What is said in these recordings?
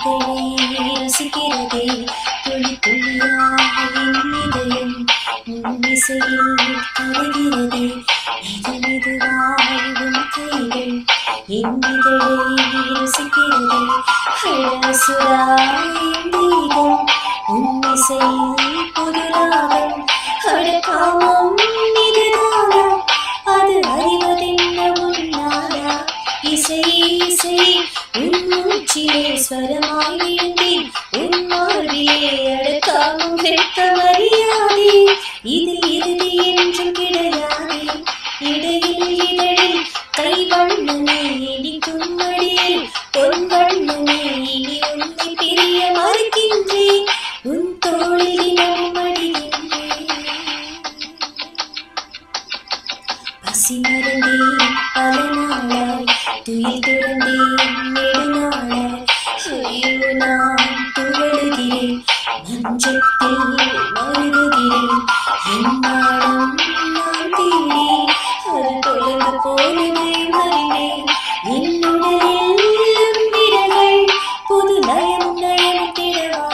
இதழை ரசிக்கிறதே துளி துளியாய் இதயம் இசையில் கரைகிறதே இது மெதுவாய் உன் கைகள் என் இதழை ரசிக்கிறதே அழசுராய் தீகம் உன் இசையில் புதுராகம் அடக்காமம் இதுதானா அது அறிவதென்ன உன்னாரா இசை இசை உன் மூச்சிலே ஸ்வரமாய் விழுந்தேன் உன் மார்பிலே அடக்காமம் வெட்ட மரியாதை இதில் இறுதி என்றும் கிடையாதே இடையில் இதழில் கை வண்ணமே இனிக்கும் மடியில் பொன் வண்ணமே இனி உன்னை பிரிய மறுக்கின்றேன் உன் தோளில் தினமும் அடிகின்றேன் பசி மறந்தேன் பல நாளாய் துயில் துறந்தேன் நெடுநாளாய் ஐயோ நான் துவழுகிறேன் மஞ்சத்தில் மருகுகிறேன் என் நாடம் நான் தேடி அது தொலைந்து போனதே மறினேன் என்னுடலில் விரல்கள் புது நயமும் நயமும் திடவா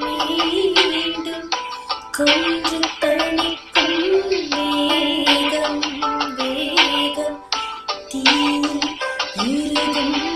மீண்டும் கொஞ்சம் தணிக்கும் வேகம் வேகம் தீ உருகும்